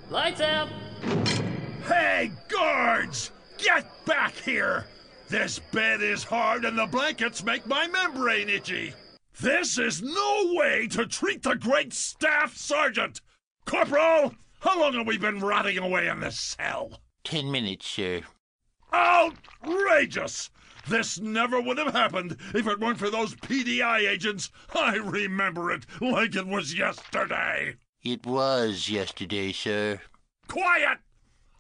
Lights out! Hey, guards! Get back here! This bed is hard and the blankets make my membrane itchy. This is no way to treat the great staff sergeant! Corporal, how long have we been rotting away in this cell? 10 minutes, sir. Outrageous! This never would have happened if it weren't for those PDI agents. I remember it like it was yesterday. It was yesterday, sir. Quiet!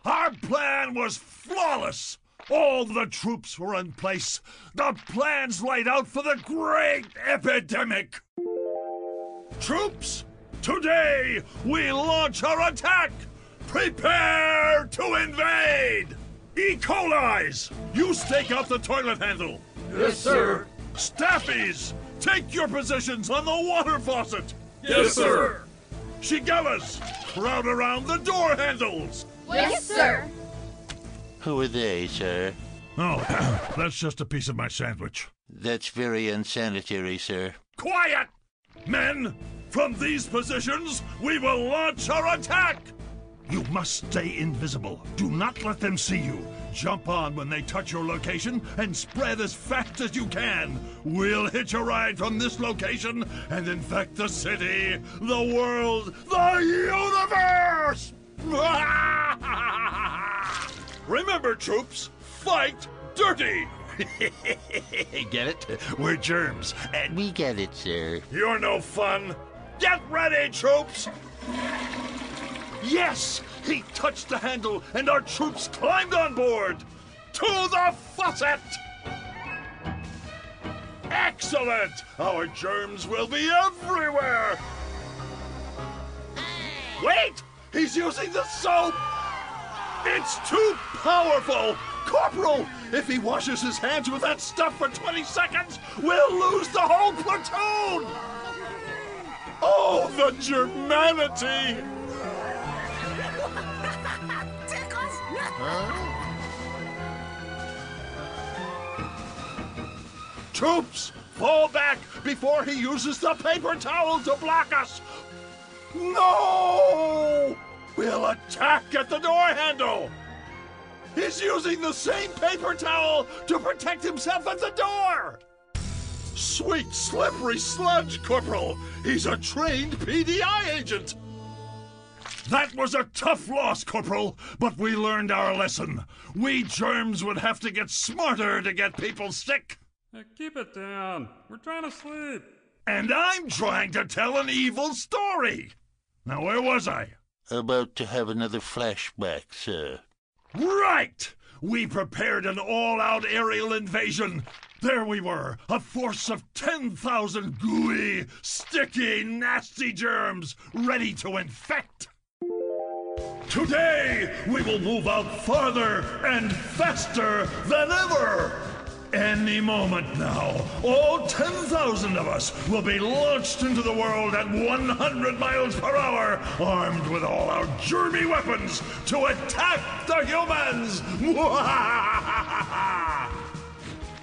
Our plan was flawless. All the troops were in place. The plans laid out for the great epidemic. Troops, today we launch our attack. Prepare to invade. E. coli's, you stake out the toilet handle. Yes, sir. Staffies, take your positions on the water faucet. Yes, sir. Shigellas, crowd around the door handles. Yes, sir. Who are they, sir? Oh, that's just a piece of my sandwich. That's very unsanitary, sir. Quiet! Men, from these positions, we will launch our attack! You must stay invisible. Do not let them see you. Jump on when they touch your location and spread as fast as you can. We'll hitch a ride from this location and infect the city, the world, the universe! Remember, troops, fight dirty! Get it? We're germs, and We get it, sir. you're no fun. Get ready, troops! Yes! He touched the handle, and our troops climbed on board! To the faucet! Excellent! Our germs will be everywhere! Wait! He's using the soap! It's too powerful! Corporal, if he washes his hands with that stuff for 20 seconds, we'll lose the whole platoon! Oh, the germanity! Troops, fall back before he uses the paper towel to block us! No! We'll attack at the door handle! He's using the same paper towel to protect himself at the door! Sweet, slippery sludge, Corporal! He's a trained PDI agent! That was a tough loss, Corporal, but we learned our lesson. We germs would have to get smarter to get people sick. Hey, keep it down. We're trying to sleep. And I'm trying to tell an evil story. Now, where was I? About to have another flashback, sir. Right! We prepared an all-out aerial invasion. There we were, a force of 10,000 gooey, sticky, nasty germs ready to infect. Today, we will move out farther and faster than ever. Any moment now, all 10,000 of us will be launched into the world at 100 miles per hour, armed with all our germy weapons to attack the humans!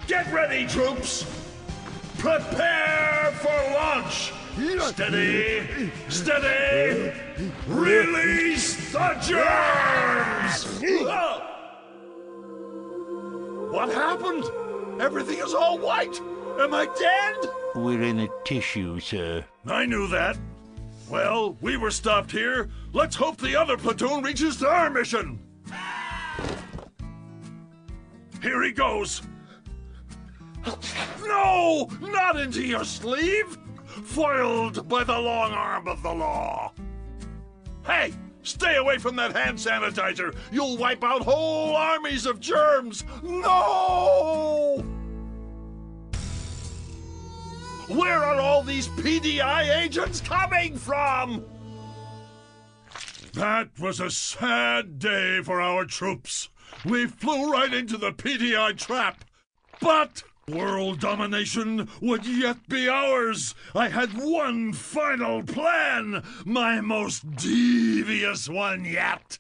Get ready, troops! Prepare for launch! Steady! Steady! Release the germs! What happened? Everything is all white! Am I dead? We're in a tissue, sir. I knew that. Well, we were stopped here. Let's hope the other platoon reaches their mission. Here he goes. No! Not into your sleeve! Foiled by the long arm of the law. Hey! Stay away from that hand sanitizer! You'll wipe out whole armies of germs! No! Where are all these PDI agents coming from? That was a sad day for our troops. We flew right into the PDI trap. But world domination would yet be ours. I had one final plan, my most devious one yet.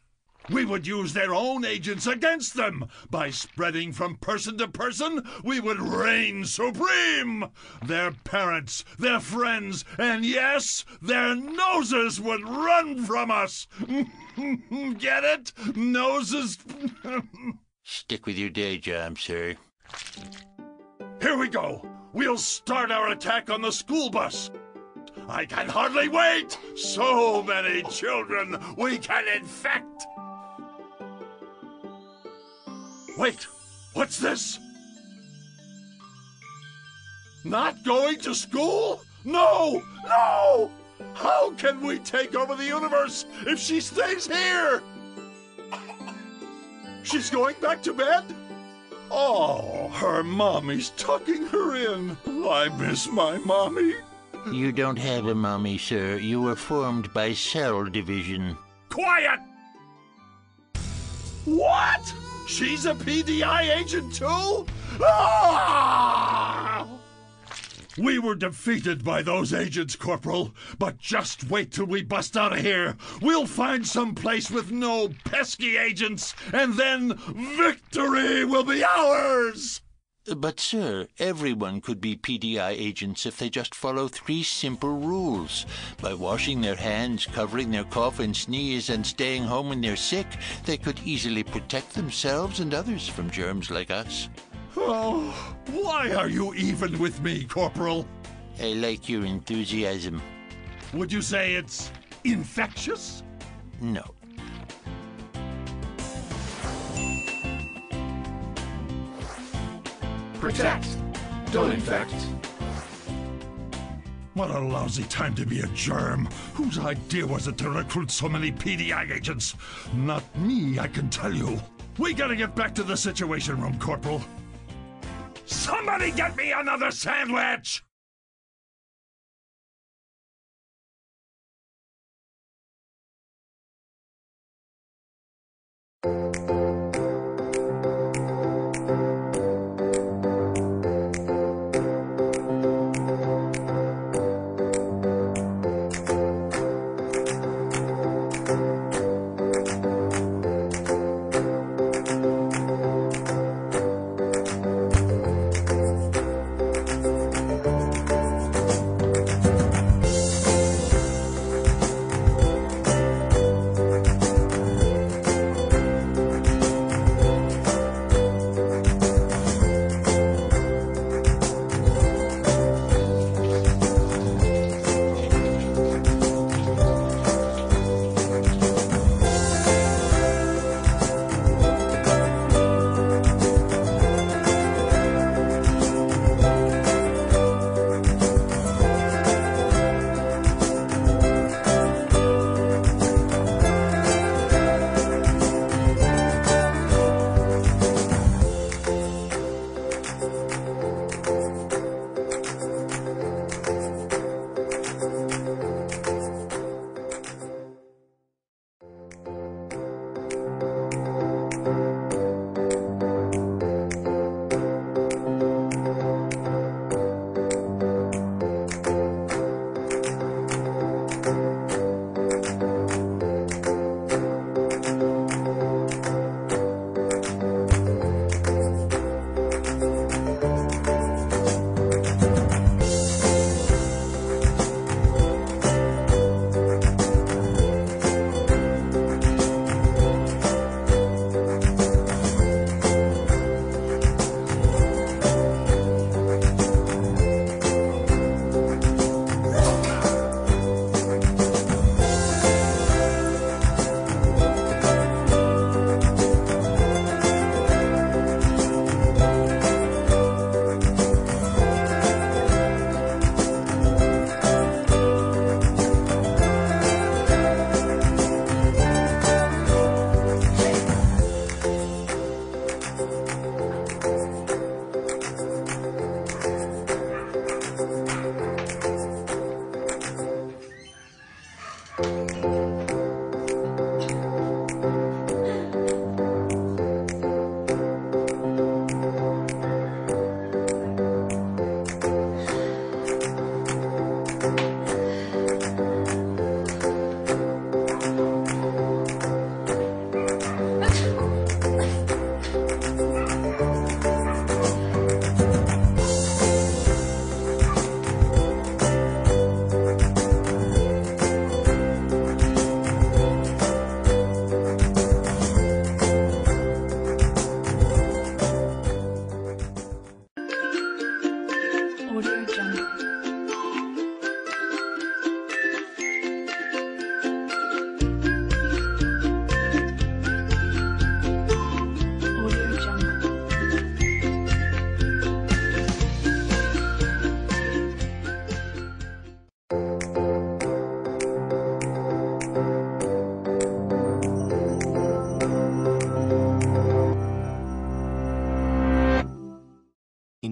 We would use their own agents against them. By spreading from person to person, we would reign supreme. Their parents, their friends, and yes, their noses would run from us. Get it? Noses. Stick with your day job, sir. Here we go. We'll start our attack on the school bus. I can hardly wait. So many children we can infect. Wait, what's this? Not going to school? No! No! How can we take over the universe if she stays here? She's going back to bed? Oh, her mommy's tucking her in. I miss my mommy. You don't have a mommy, sir. You were formed by cell division. Quiet! What? She's a PDI agent too? Ah! We were defeated by those agents, Corporal. But just wait till we bust out of here. We'll find some place with no pesky agents, and then victory will be ours! But, sir, everyone could be PDI agents if they just follow 3 simple rules. By washing their hands, covering their cough and sneeze, and staying home when they're sick, they could easily protect themselves and others from germs like us. Oh, why are you even with me, Corporal? I like your enthusiasm. Would you say it's infectious? No. Protect. Don't infect. What a lousy time to be a germ. Whose idea was it to recruit so many PDI agents? Not me, I can tell you. We gotta get back to the Situation Room, Corporal. Somebody get me another sandwich!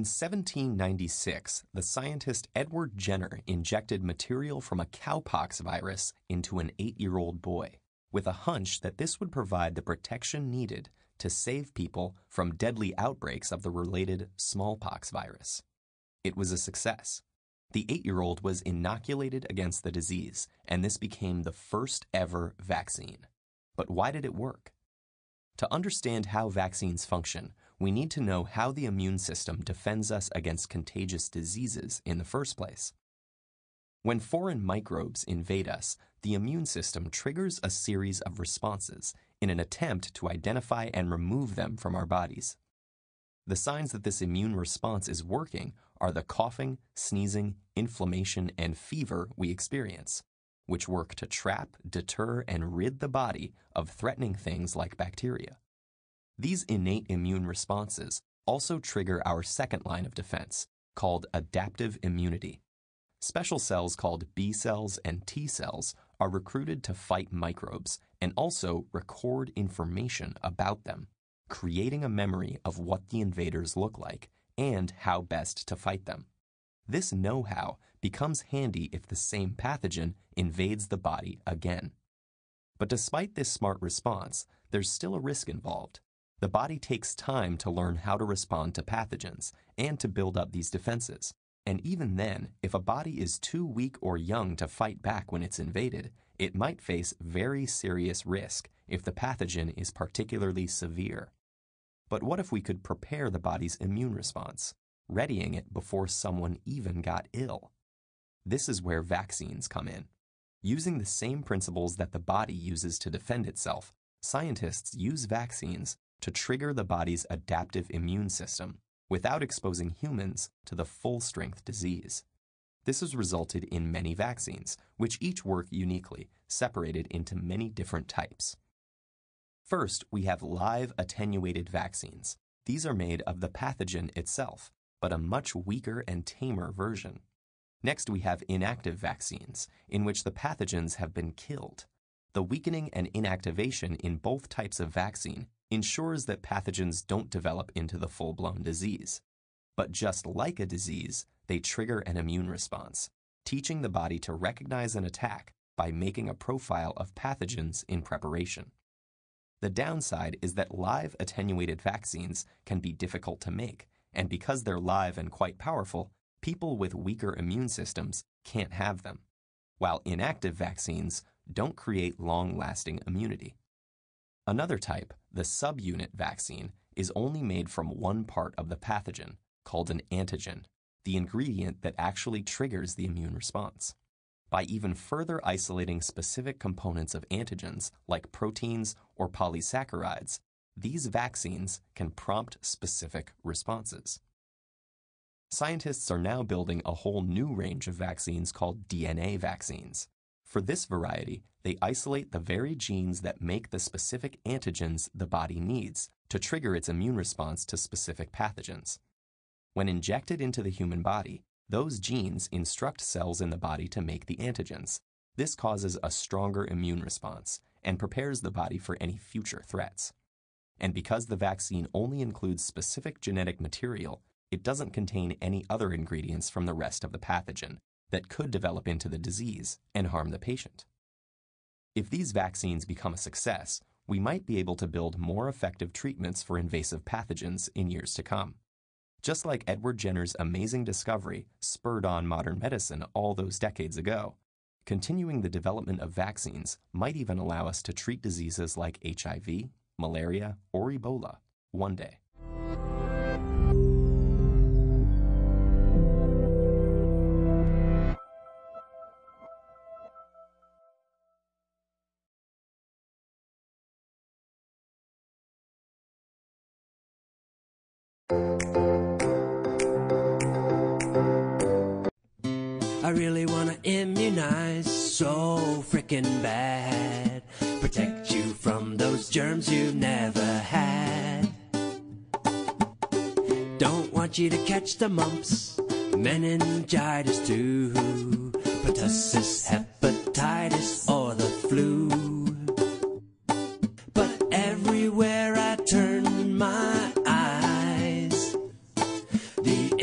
In 1796, the scientist Edward Jenner injected material from a cowpox virus into an 8-year-old boy, with a hunch that this would provide the protection needed to save people from deadly outbreaks of the related smallpox virus. It was a success. The 8-year-old was inoculated against the disease, and this became the first ever vaccine. But why did it work? To understand how vaccines function, we need to know how the immune system defends us against contagious diseases in the first place. When foreign microbes invade us, the immune system triggers a series of responses in an attempt to identify and remove them from our bodies. The signs that this immune response is working are the coughing, sneezing, inflammation, and fever we experience, which work to trap, deter, and rid the body of threatening things like bacteria. These innate immune responses also trigger our second line of defense, called adaptive immunity. Special cells called B cells and T cells are recruited to fight microbes and also record information about them, creating a memory of what the invaders look like and how best to fight them. This know-how becomes handy if the same pathogen invades the body again. But despite this smart response, there's still a risk involved. The body takes time to learn how to respond to pathogens and to build up these defenses. And even then, if a body is too weak or young to fight back when it's invaded, it might face very serious risk if the pathogen is particularly severe. But what if we could prepare the body's immune response, readying it before someone even got ill? This is where vaccines come in. Using the same principles that the body uses to defend itself, scientists use vaccines to trigger the body's adaptive immune system without exposing humans to the full-strength disease. This has resulted in many vaccines, which each work uniquely, separated into many different types. First, we have live attenuated vaccines. These are made of the pathogen itself, but a much weaker and tamer version. Next, we have inactive vaccines, in which the pathogens have been killed. The weakening and inactivation in both types of vaccine ensures that pathogens don't develop into the full-blown disease. But just like a disease, they trigger an immune response, teaching the body to recognize an attack by making a profile of pathogens in preparation. The downside is that live attenuated vaccines can be difficult to make, and because they're live and quite powerful, people with weaker immune systems can't have them, while inactive vaccines don't create long-lasting immunity. Another type, the subunit vaccine, is only made from one part of the pathogen, called an antigen, the ingredient that actually triggers the immune response. By even further isolating specific components of antigens, like proteins or polysaccharides, these vaccines can prompt specific responses. Scientists are now building a whole new range of vaccines called DNA vaccines. For this variety, they isolate the very genes that make the specific antigens the body needs to trigger its immune response to specific pathogens. When injected into the human body, those genes instruct cells in the body to make the antigens. This causes a stronger immune response and prepares the body for any future threats. And because the vaccine only includes specific genetic material, it doesn't contain any other ingredients from the rest of the pathogen that could develop into the disease and harm the patient. If these vaccines become a success, we might be able to build more effective treatments for invasive pathogens in years to come. Just like Edward Jenner's amazing discovery spurred on modern medicine all those decades ago, continuing the development of vaccines might even allow us to treat diseases like HIV, malaria, or Ebola one day. I really wanna immunize so frickin' bad. Protect you from those germs you've never had. Don't want you to catch the mumps, meningitis too, pertussis, hepatitis, or the flu. But everywhere I turn my eyes, the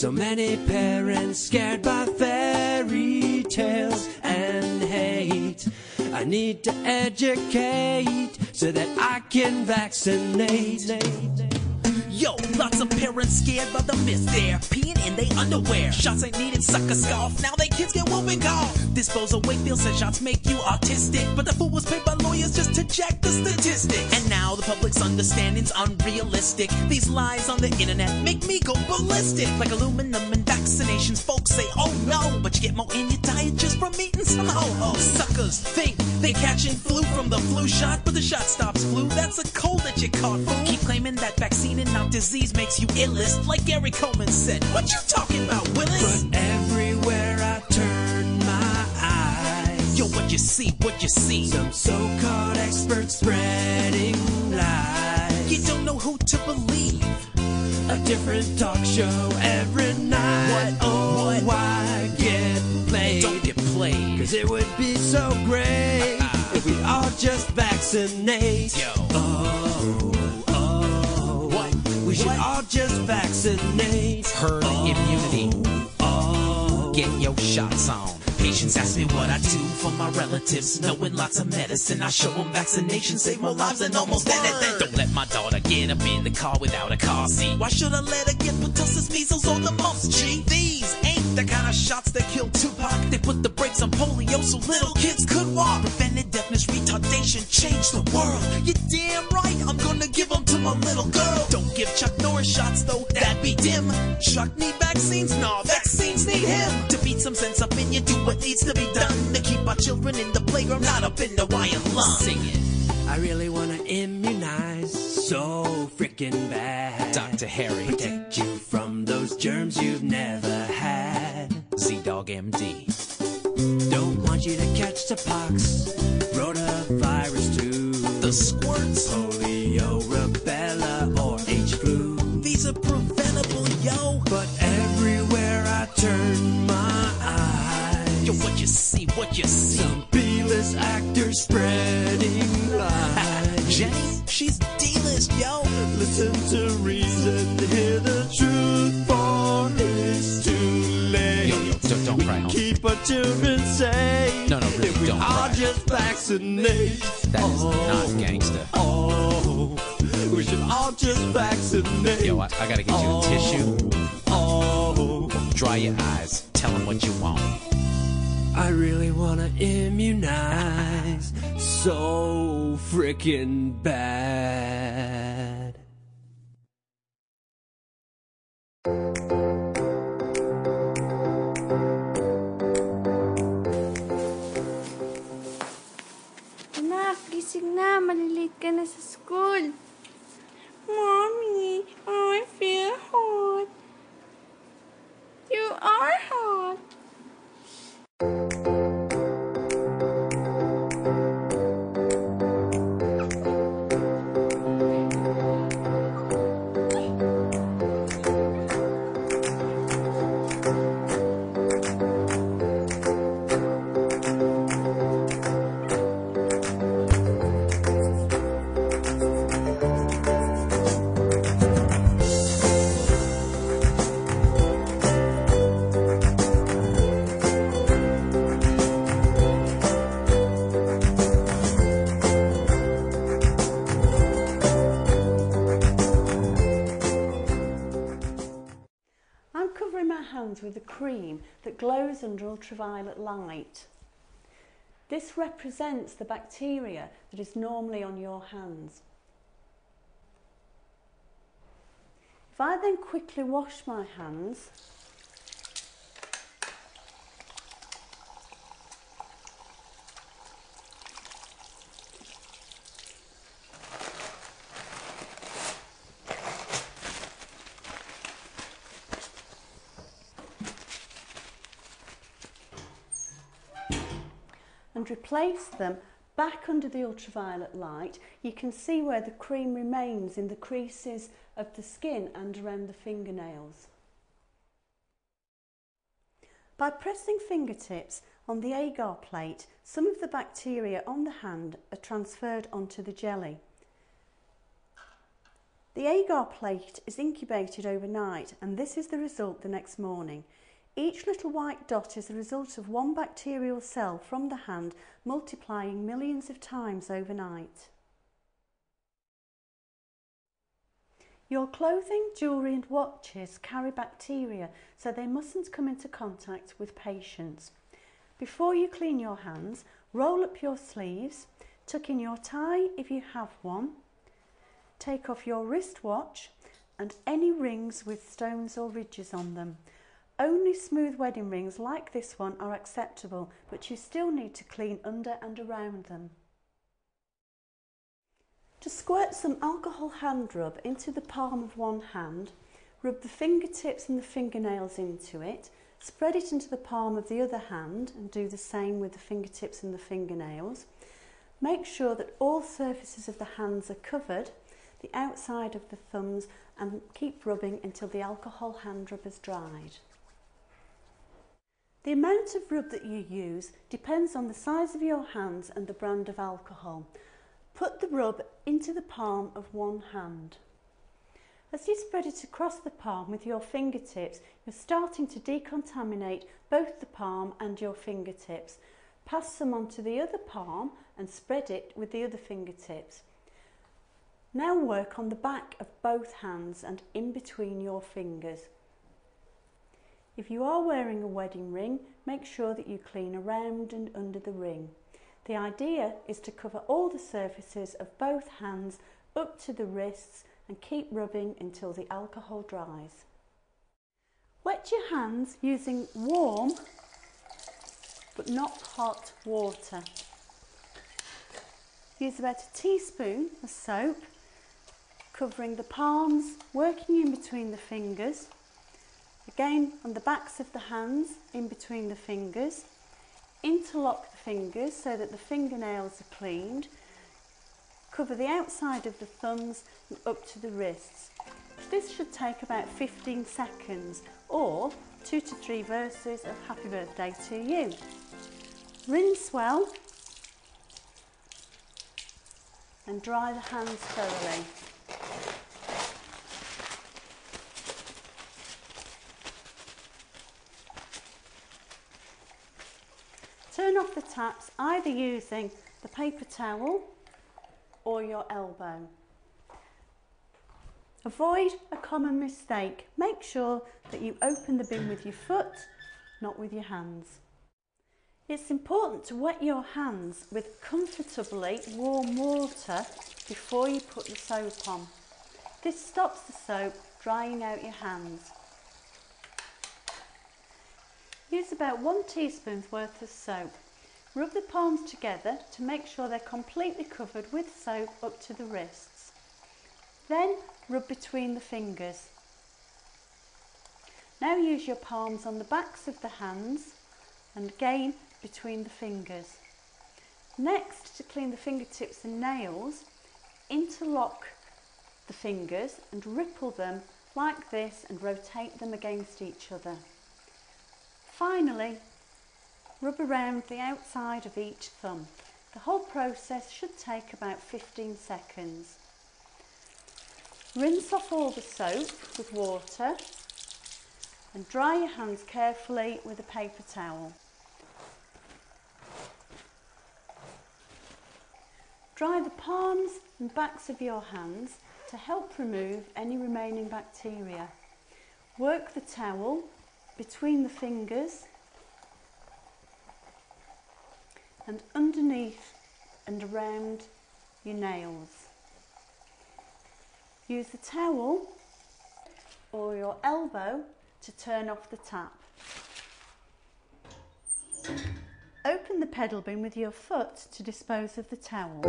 So many parents scared by fairy tales and hate. I need to educate so that I can vaccinate. Yo, lots of parents scared by the myth. They're peeing in their underwear. Shots ain't needed, sucker scoff. Now they kids get whooping cough. Disposal Wakefield said shots make you autistic, but the fool was paid by lawyers just to check the statistics. And now the public's understanding's unrealistic. These lies on the internet make me go ballistic. Like aluminum and vaccinations, folks say, oh no, but you get more in your diet just from eating some ho-ho. Suckers think they're catching flu from the flu shot, but the shot stops flu. That's a cold that you caught, fool. Keep claiming that vaccine and not disease makes you illest, like Gary Coleman said. What you talking about, Willis? But everywhere I turn my eyes, yo, what you see, what you see? Some so-called experts spreading lies. You don't know who to believe. A different talk show every night. What? Why get played? Don't get played. 'Cause it would be so great if we all just vaccinate. Yo. We should all just vaccinate. Herd immunity. Get your shots on. Patients ask me what I do for my relatives. Knowing lots of medicine, I show them vaccinations save more lives than almost anything. Don't let my daughter get up in the car without a car seat. Why should I let her get pertussis, measles, or the mumps, G? These ain't the kind of shots that kill Tupac. They put the brakes on polio so little kids could walk. Prevented deafness, retardation, changed the world. You're damn right, I'm gonna give them to my little girl. Don't give Chuck Norris shots though, that'd be dim. Chuck need vaccines? Nah, vaccines need him. To beat some sense up in you, do what needs to be done to keep our children in the playground, not up in the wire lung. Sing it. I really wanna immunize so freaking bad. Dr. Harry. Protect you from those germs you've never had. Z-Dog MD. Don't want you to catch the pox, rotavirus too. The squirts. Polio, rubella, or H-flu. These are preventable, yo. But everywhere I turn my eyes, yo, what you see, what you see? Some B-list actors spreading lies. Jenny, she's D-list, yo. Listen to reason, hear the truth, for it's too late. Yo, don't cry, homie. Keep our children safe. No, really, if we don't all cry. just vaccinate. That is not gangster. Oh, we should all just vaccinate. Yo, I gotta get you a tissue. Oh, Dry your eyes. Tell them what you want. I really wanna immunize so freaking bad. Anak, gising na. Malilate ka na sa school. Mommy, I feel hot. You are hot. With a cream that glows under ultraviolet light. This represents the bacteria that is normally on your hands. If I then quickly wash my hands, and replace them back under the ultraviolet light, you can see where the cream remains in the creases of the skin and around the fingernails. By pressing fingertips on the agar plate, some of the bacteria on the hand are transferred onto the jelly. The agar plate is incubated overnight, and this is the result the next morning. Each little white dot is the result of one bacterial cell from the hand multiplying millions of times overnight. Your clothing, jewellery and watches carry bacteria, so they mustn't come into contact with patients. Before you clean your hands, roll up your sleeves, tuck in your tie if you have one, take off your wristwatch and any rings with stones or ridges on them. Only smooth wedding rings like this one are acceptable, but you still need to clean under and around them. To squirt some alcohol hand rub into the palm of one hand, rub the fingertips and the fingernails into it, spread it into the palm of the other hand and do the same with the fingertips and the fingernails. Make sure that all surfaces of the hands are covered, the outside of the thumbs, and keep rubbing until the alcohol hand rub has dried. The amount of rub that you use depends on the size of your hands and the brand of alcohol. Put the rub into the palm of one hand. As you spread it across the palm with your fingertips, you're starting to decontaminate both the palm and your fingertips. Pass some onto the other palm and spread it with the other fingertips. Now work on the back of both hands and in between your fingers. If you are wearing a wedding ring, make sure that you clean around and under the ring. The idea is to cover all the surfaces of both hands up to the wrists and keep rubbing until the alcohol dries. Wet your hands using warm but not hot water. Use about a teaspoon of soap, covering the palms, working in between the fingers. Again, on the backs of the hands, in between the fingers. Interlock the fingers so that the fingernails are cleaned. Cover the outside of the thumbs and up to the wrists. This should take about 15 seconds or 2 to 3 verses of Happy Birthday to You. Rinse well and dry the hands thoroughly. Turn off the taps either using the paper towel or your elbow. Avoid a common mistake. Make sure that you open the bin with your foot, not with your hands. It's important to wet your hands with comfortably warm water before you put the soap on. This stops the soap drying out your hands. Use about 1 teaspoon's worth of soap. Rub the palms together to make sure they're completely covered with soap up to the wrists. Then rub between the fingers. Now use your palms on the backs of the hands and again between the fingers. Next, to clean the fingertips and nails, interlock the fingers and ripple them like this and rotate them against each other. Finally, rub around the outside of each thumb. The whole process should take about 15 seconds. Rinse off all the soap with water and dry your hands carefully with a paper towel. Dry the palms and backs of your hands to help remove any remaining bacteria. Work the towel between the fingers and underneath and around your nails. Use the towel or your elbow to turn off the tap. Open the pedal bin with your foot to dispose of the towel.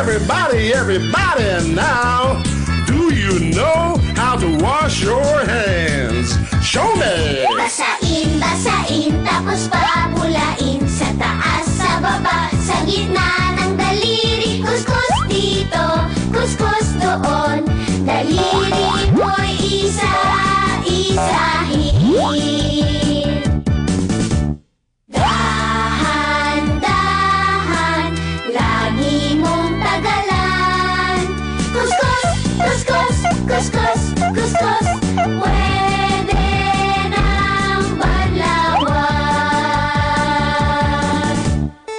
Everybody now, do you know how to wash your hands? Show me! Basain, tapos pabulain. Sa taas, sa baba, sa gitna ng daliri. Kuskus dito, kuskus doon. Daliri mo'y isa-isahin. Dahan-dahan, lagi mong tagalan. Kuskus, kuskus, kuskus, kuskus. Pwede nang banlawan.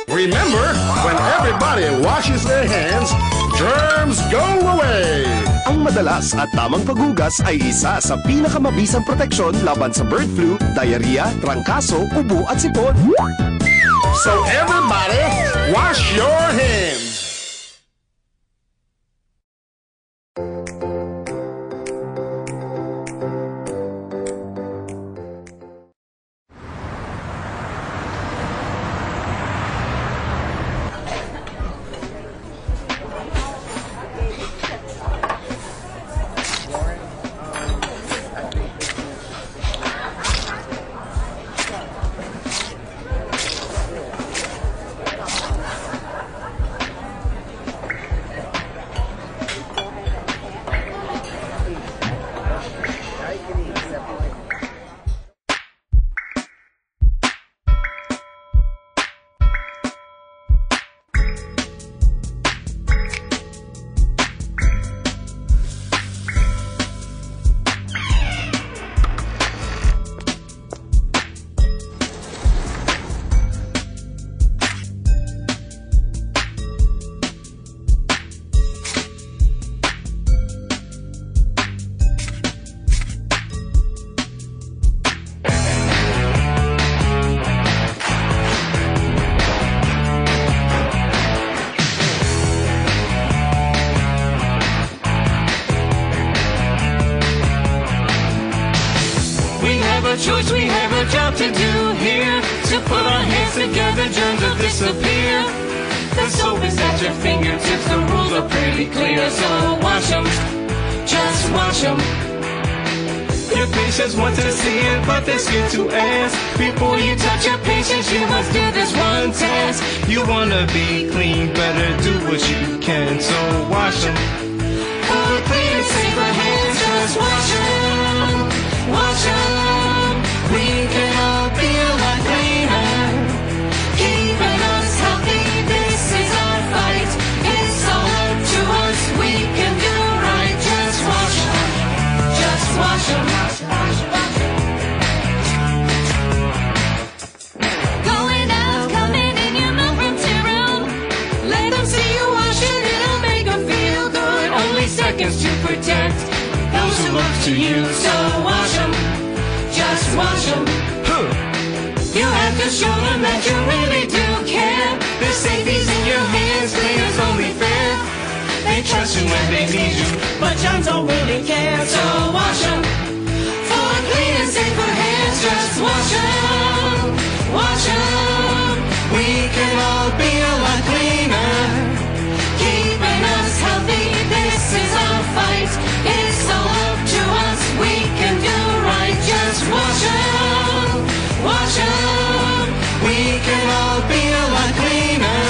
Remember, when everybody washes their hands, germs go away. Ang madalas at tamang paghugas ay isa sa pinakamabisang proteksyon laban sa bird flu, diarrhea, trangkaso, ubo at sipon. So everybody, wash your hands. Choice, we have a job to do here. To put our hands together, germs will disappear. The soap is at your fingertips, the rules are pretty clear. So wash them, just wash them. Your patients want to see it, but they're scared to ask. Before you touch your patients, you must do this one task. You wanna be clean, better do what you can. So wash them. For clean and safer hands, just wash them, wash them. We can all be a lot cleaner, keeping us healthy. This is our fight. It's all up to us. We can do right. Just wash them. Just wash them. Going out, coming in, you move from to room. Let them see you wash it. It'll make them feel good. Only seconds to protect those who look to you. So wash them. Just wash them. You have to show them that you really do care. Their safety's in your hands, cleaner's only fair. They trust you when they need you, but Johns don't really care. So wash them. For clean and safer hands, just wash them. Wash them. We can all be a lot cleaner, keeping us healthy. This is our fight. It's all up to us. We can do right. Just wash them, wash them. We can all be a lot cleaner,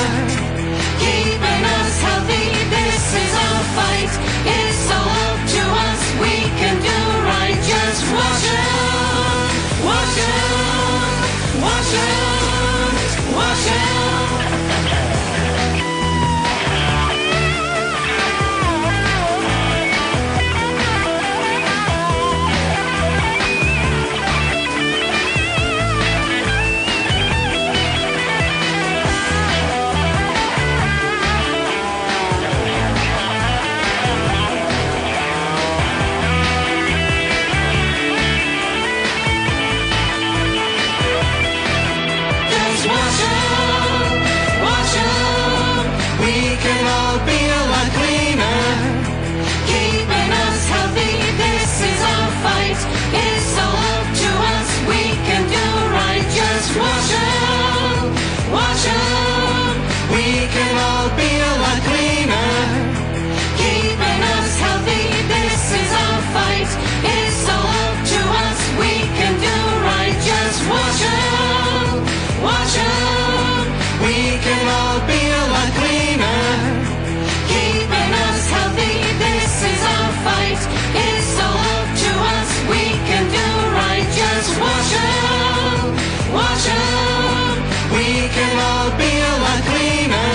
keeping us healthy. This is our fight. It's all up to us. We can do right. Just wash them, wash them, wash them. can all be a lot cleaner. Keeping us healthy, this is our fight. It's all up to us, we can do right. Just wash up, wash up. We can all be a lot cleaner.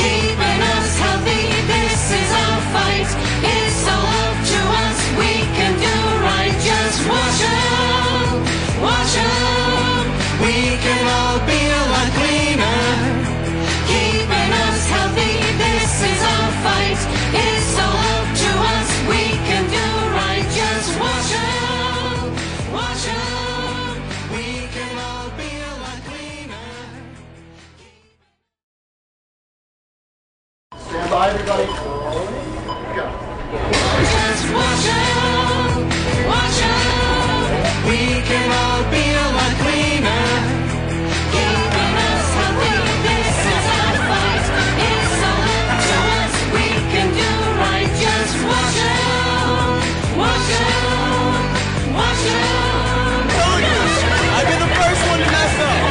Keeping us healthy, this is our fight. It's all up to us, we can do right. Just wash up, wash up. We can all be a lot cleaner. Keeping us healthy, this is our fight. It's all up to us, we can do right. Just wash up, wash up. We can all be a lot cleaner. Stand by, everybody. Go. Just wash up, wash up. We can all be a lot cleaner. Keeping us healthy, this is our fight. It's all up to us, we can do right. Just wash up, wash up, wash up. I've been the first one to mess up.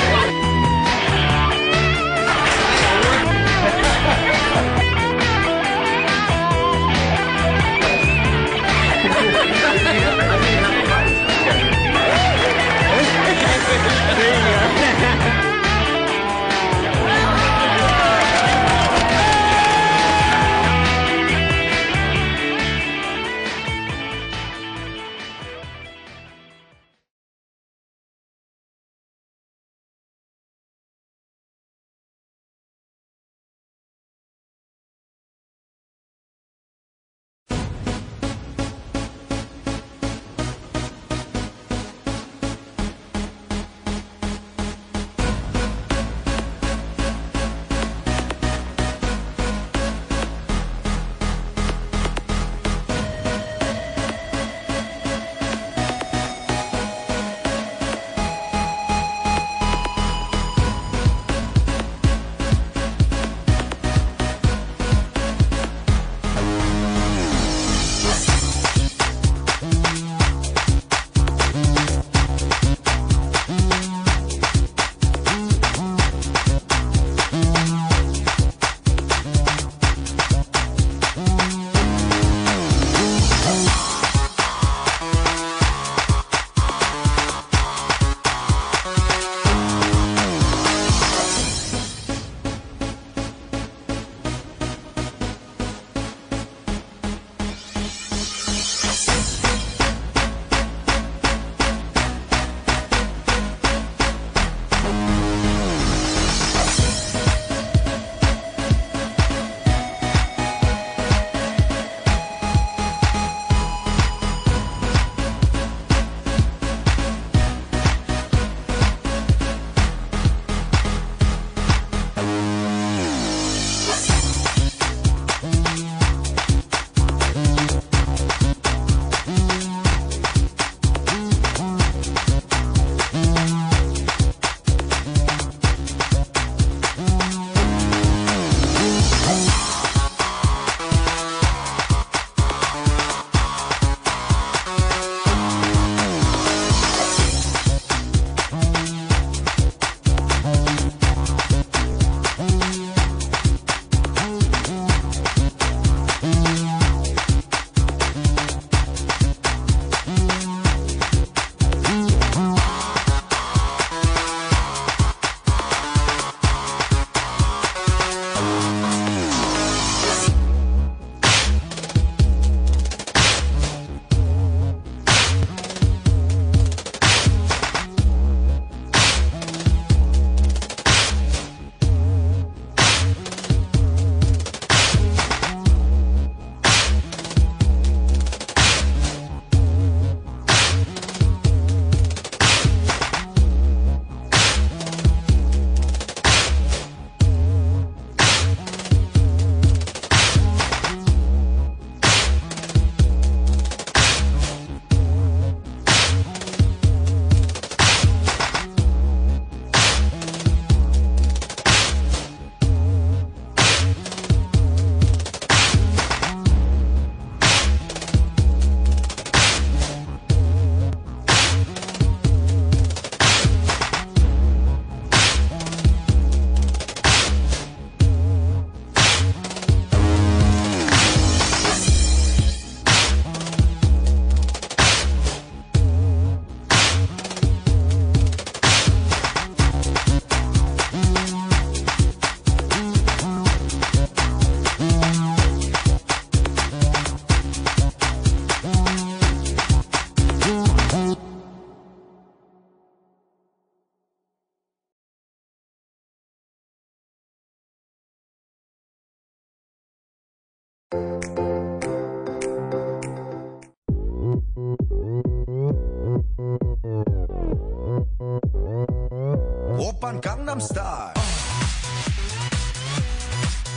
오빤 강남스타일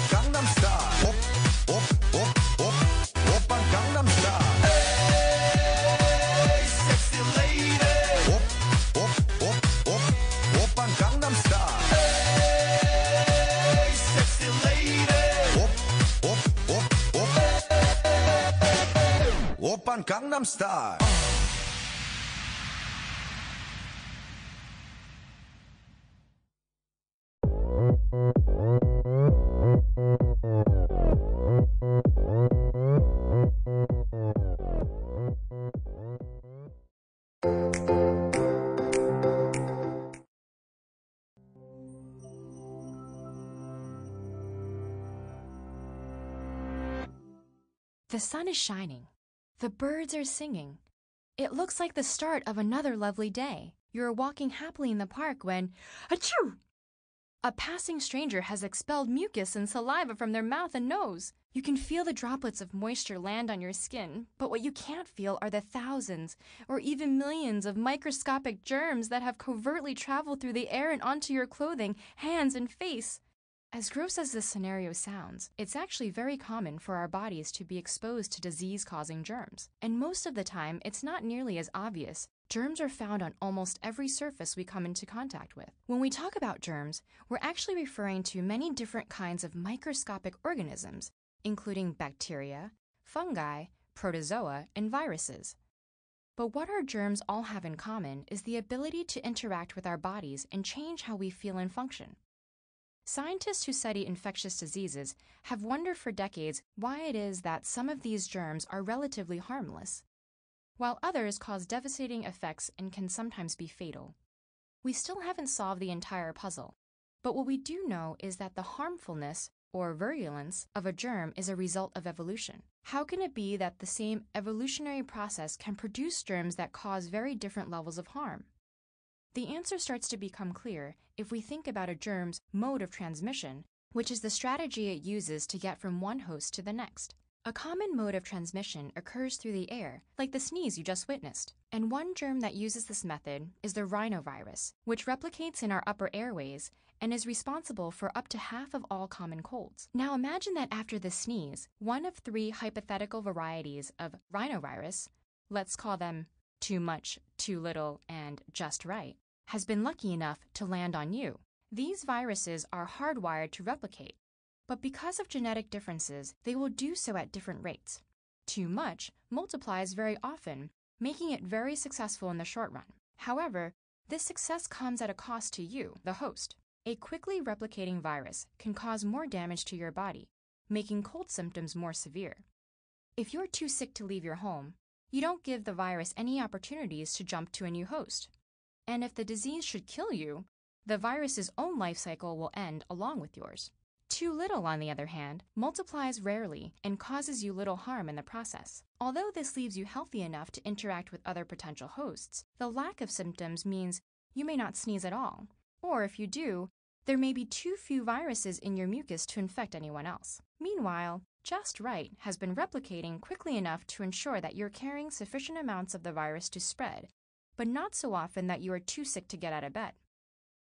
강남스타일 오빤 강남스타일 에이 섹시 레이디 오빤 강남스타일 에이 섹시 레이디 오빤 강남스타일 The sun is shining. The birds are singing. It looks like the start of another lovely day. You're walking happily in the park when, achoo! A passing stranger has expelled mucus and saliva from their mouth and nose. You can feel the droplets of moisture land on your skin, but what you can't feel are the thousands or even millions of microscopic germs that have covertly traveled through the air and onto your clothing, hands, and face. As gross as this scenario sounds, it's actually very common for our bodies to be exposed to disease-causing germs. And most of the time, it's not nearly as obvious. Germs are found on almost every surface we come into contact with. When we talk about germs, we're actually referring to many different kinds of microscopic organisms, including bacteria, fungi, protozoa, and viruses. But what our germs all have in common is the ability to interact with our bodies and change how we feel and function. Scientists who study infectious diseases have wondered for decades why it is that some of these germs are relatively harmless, while others cause devastating effects and can sometimes be fatal. We still haven't solved the entire puzzle, but what we do know is that the harmfulness or virulence of a germ is a result of evolution. How can it be that the same evolutionary process can produce germs that cause very different levels of harm? The answer starts to become clear if we think about a germ's mode of transmission, which is the strategy it uses to get from one host to the next. A common mode of transmission occurs through the air, like the sneeze you just witnessed. And one germ that uses this method is the rhinovirus, which replicates in our upper airways and is responsible for up to half of all common colds. Now imagine that after the sneeze, one of 3 hypothetical varieties of rhinovirus, let's call them too much, too little, and just right, has been lucky enough to land on you. These viruses are hardwired to replicate, but because of genetic differences, they will do so at different rates. Too much multiplies very often, making it very successful in the short run. However, this success comes at a cost to you, the host. A quickly replicating virus can cause more damage to your body, making cold symptoms more severe. If you're too sick to leave your home, you don't give the virus any opportunities to jump to a new host. And if the disease should kill you, the virus's own life cycle will end along with yours. Too little, on the other hand, multiplies rarely and causes you little harm in the process. Although this leaves you healthy enough to interact with other potential hosts, the lack of symptoms means you may not sneeze at all. Or if you do, there may be too few viruses in your mucus to infect anyone else. Meanwhile, just right has been replicating quickly enough to ensure that you're carrying sufficient amounts of the virus to spread, but not so often that you are too sick to get out of bed.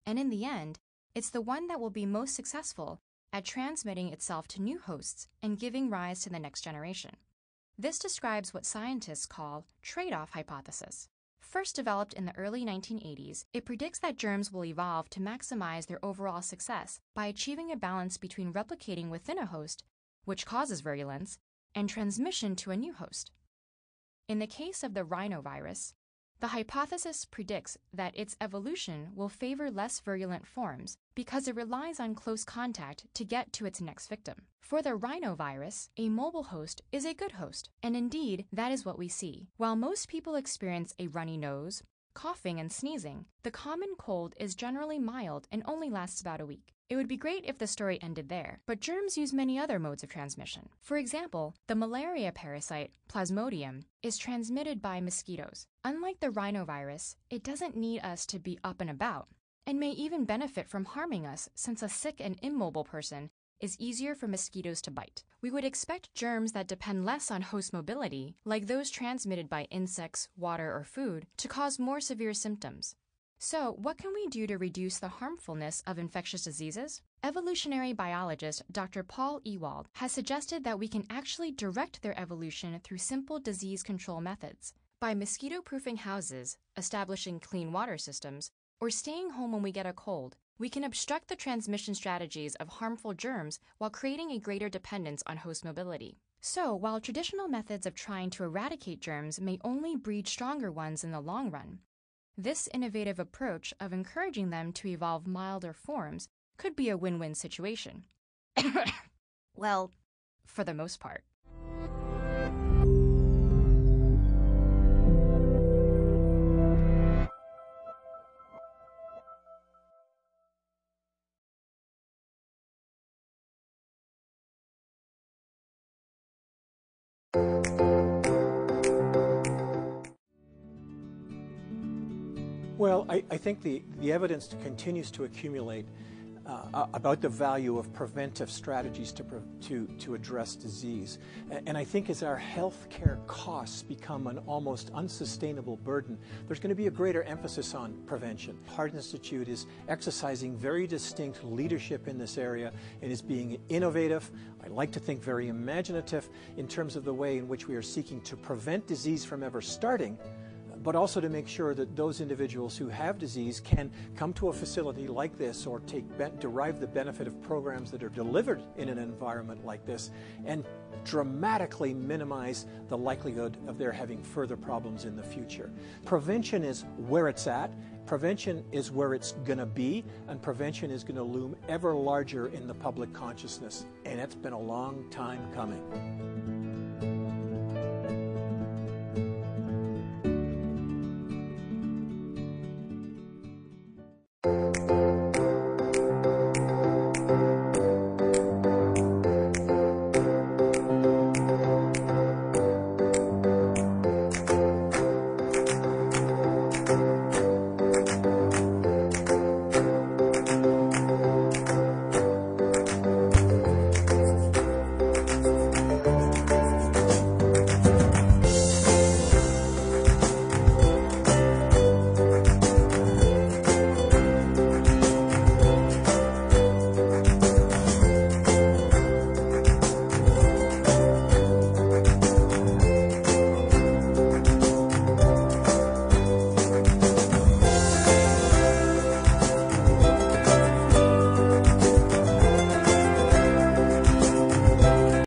And in the end, it's the one that will be most successful at transmitting itself to new hosts and giving rise to the next generation. This describes what scientists call trade-off hypothesis. First developed in the early 1980s, it predicts that germs will evolve to maximize their overall success by achieving a balance between replicating within a host, which causes virulence, and transmission to a new host. In the case of the rhinovirus, the hypothesis predicts that its evolution will favor less virulent forms because it relies on close contact to get to its next victim. For the rhinovirus, a mobile host is a good host, and indeed, that is what we see. While most people experience a runny nose, coughing, and sneezing, the common cold is generally mild and only lasts about a week. It would be great if the story ended there, but germs use many other modes of transmission. For example, the malaria parasite, Plasmodium, is transmitted by mosquitoes. Unlike the rhinovirus, it doesn't need us to be up and about, and may even benefit from harming us since a sick and immobile person is easier for mosquitoes to bite. We would expect germs that depend less on host mobility, like those transmitted by insects, water, or food, to cause more severe symptoms. So, what can we do to reduce the harmfulness of infectious diseases? Evolutionary biologist Dr. Paul Ewald has suggested that we can actually direct their evolution through simple disease control methods. By mosquito-proofing houses, establishing clean water systems, or staying home when we get a cold, we can obstruct the transmission strategies of harmful germs while creating a greater dependence on host mobility. So, while traditional methods of trying to eradicate germs may only breed stronger ones in the long run, this innovative approach of encouraging them to evolve milder forms could be a win-win situation. Well, for the most part. Well, I think the evidence continues to accumulate about the value of preventive strategies to address disease. And I think as our healthcare costs become an almost unsustainable burden, there's going to be a greater emphasis on prevention. Heart Institute is exercising very distinct leadership in this area and is being innovative, I like to think very imaginative, in terms of the way in which we are seeking to prevent disease from ever starting, but also to make sure that those individuals who have disease can come to a facility like this or derive the benefit of programs that are delivered in an environment like this and dramatically minimize the likelihood of their having further problems in the future. Prevention is where it's at, prevention is where it's going to be, and prevention is going to loom ever larger in the public consciousness. And it's been a long time coming.